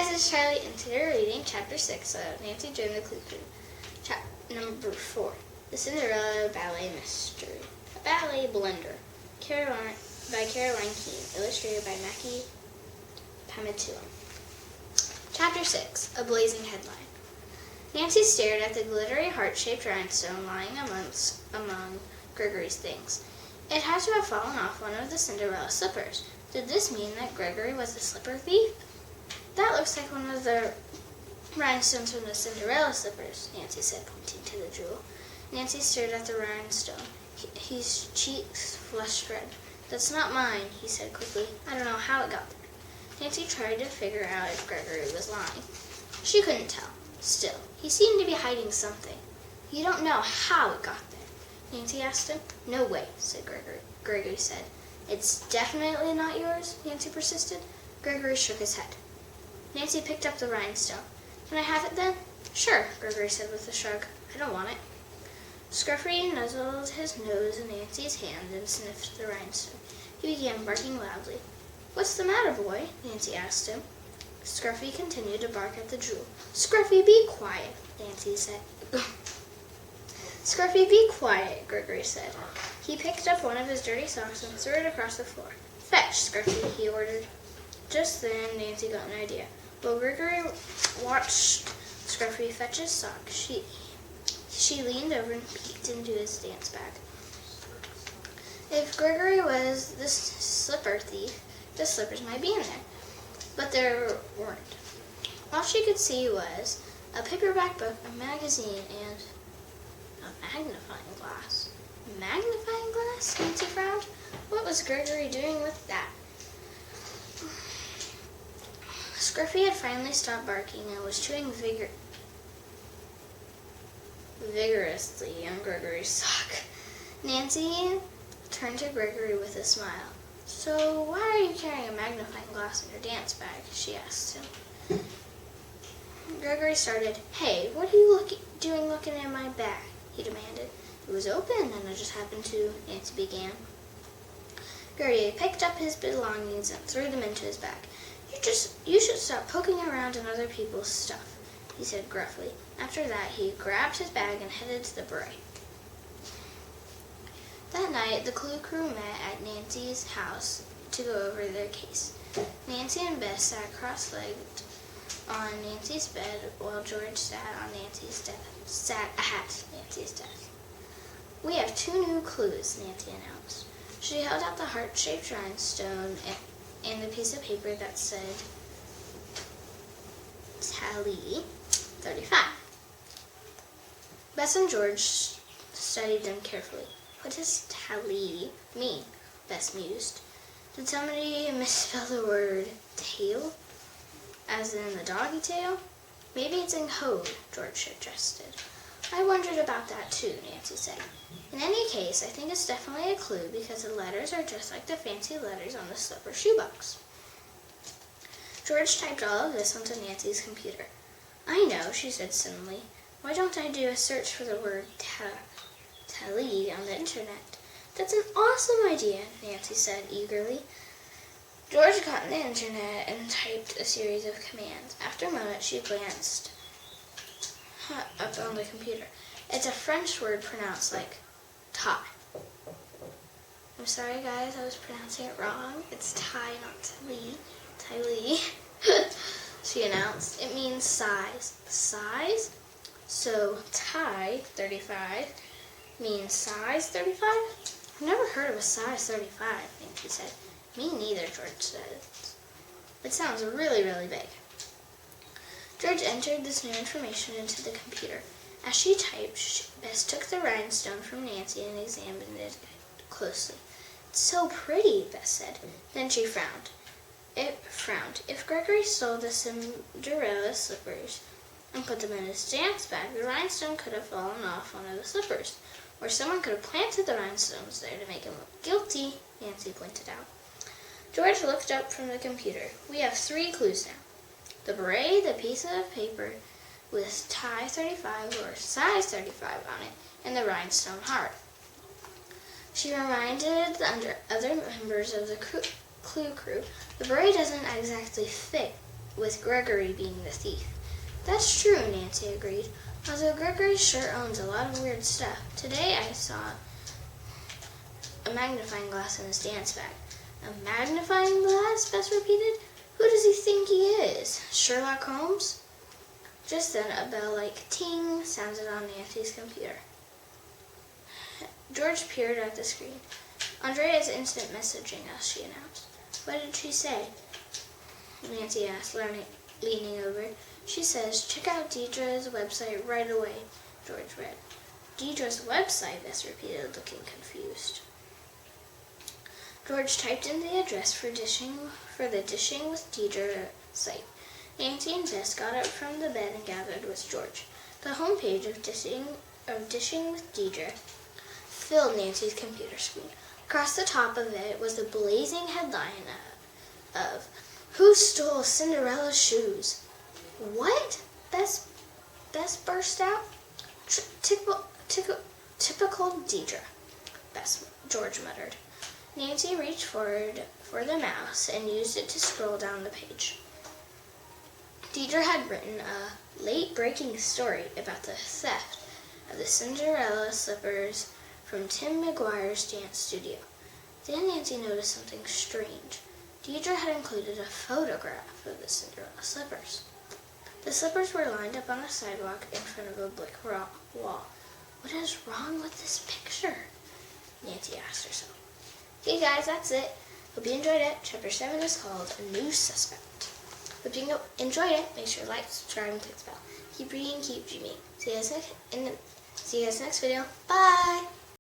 guys, it's Charlie, and today we're reading Chapter 6 of Nancy Drew and the Clue Crew. Chapter number 4, The Cinderella Ballet Mystery. A Ballet Blender. By Carolyn Keene. Illustrated by Mackie Pamatula. Chapter 6, A Blazing Headline. Nancy stared at the glittery heart-shaped rhinestone lying among Gregory's things. It had to have fallen off one of the Cinderella slippers. Did this mean that Gregory was a slipper thief? That looks like one of the rhinestones from the Cinderella slippers, Nancy said, pointing to the jewel. Nancy stared at the rhinestone. His cheeks flushed red. That's not mine, he said quickly. I don't know how it got there. Nancy tried to figure out if Gregory was lying. She couldn't tell. Still, he seemed to be hiding something. You don't know how it got there, Nancy asked him. No way, said Gregory. Gregory said. It's definitely not yours, Nancy persisted. Gregory shook his head. Nancy picked up the rhinestone. Can I have it then? Sure, Gregory said with a shrug. I don't want it. Scruffy nuzzled his nose in Nancy's hand and sniffed the rhinestone. He began barking loudly. What's the matter, boy? Nancy asked him. Scruffy continued to bark at the jewel. Scruffy, be quiet, Nancy said. Scruffy, be quiet, Gregory said. He picked up one of his dirty socks and threw it across the floor. Fetch, Scruffy, he ordered. Just then, Nancy got an idea. While Gregory watched Scruffy fetch his sock, she leaned over and peeked into his dance bag. If Gregory was the slipper thief, the slippers might be in there. But there weren't. All she could see was a paperback book, a magazine, and a magnifying glass. Magnifying glass? Nancy frowned. What was Gregory doing with that? Scruffy had finally stopped barking and was chewing vigorously on Gregory's sock. Nancy turned to Gregory with a smile. So why are you carrying a magnifying glass in your dance bag? She asked him. Gregory started. Hey, what are you doing looking in my bag? He demanded. It was open and I just happened to, Nancy began. Gregory picked up his belongings and threw them into his bag. You should stop poking around in other people's stuff, he said gruffly. After that, he grabbed his bag and headed to the bray. That night, the Clue Crew met at Nancy's house to go over their case. Nancy and Bess sat cross-legged on Nancy's bed while George sat at Nancy's desk. We have 2 new clues, Nancy announced. She held out the heart-shaped rhinestone and the piece of paper that said Tally 35. Bess and George studied them carefully. What does tally mean? Bess mused. Did somebody misspell the word tail? As in the doggy tail? Maybe it's in code, George suggested. I wondered about that too, Nancy said. In any case, I think it's definitely a clue because the letters are just like the fancy letters on the slipper shoebox. George typed all of this onto Nancy's computer. I know, she said suddenly. Why don't I do a search for the word tally on the internet? That's an awesome idea, Nancy said eagerly. George got on the internet and typed a series of commands. After a moment, she glanced up on the computer. It's a French word pronounced like tie. I'm sorry, guys, I was pronouncing it wrong. It's tie, not tally. Tally, she announced. It means size. Size? So tie 35 means size 35? I've never heard of a size 35, Nancy said. Me neither, George said. It sounds really, really big. George entered this new information into the computer. As she typed, Bess took the rhinestone from Nancy and examined it closely. It's so pretty, Bess said. Then she frowned. If Gregory stole the Cinderella slippers and put them in his dance bag, the rhinestone could have fallen off one of the slippers. Or someone could have planted the rhinestones there to make him look guilty, Nancy pointed out. George looked up from the computer. We have 3 clues now. The beret, the piece of paper with tie 35 or size 35 on it, and the rhinestone heart. She reminded the other members of the Clue Crew, the beret doesn't exactly fit with Gregory being the thief. That's true, Nancy agreed. Although Gregory sure owns a lot of weird stuff. Today I saw a magnifying glass in his dance bag. A magnifying glass? Bess repeated. Who does he think he is? Sherlock Holmes? Just then a bell like ting sounded on Nancy's computer. George peered at the screen. Andrea is instant messaging us, she announced. What did she say? Nancy asked, leaning over. She says, check out Deidre's website right away, George read. Deidre's website, Bess repeated, looking confused. George typed in the address for the Dishing with Deidre site. Nancy and Bess got up from the bed and gathered with George. The homepage of Dishing with Deidre filled Nancy's computer screen. Across the top of it was the blazing headline of Who Stole Cinderella's Shoes? What? Bess burst out. Typical Deidre, George muttered. Nancy reached forward for the mouse and used it to scroll down the page. Deidre had written a late-breaking story about the theft of the Cinderella slippers from Tim McGuire's dance studio. Then Nancy noticed something strange. Deidre had included a photograph of the Cinderella slippers. The slippers were lined up on a sidewalk in front of a brick wall. What is wrong with this picture? Nancy asked herself. Okay guys, that's it. Hope you enjoyed it. Chapter 7 is called A New Suspect. Hope you enjoyed it. Make sure to like, subscribe, and click the bell. Keep reading, keep dreaming. See you guys next video. Bye!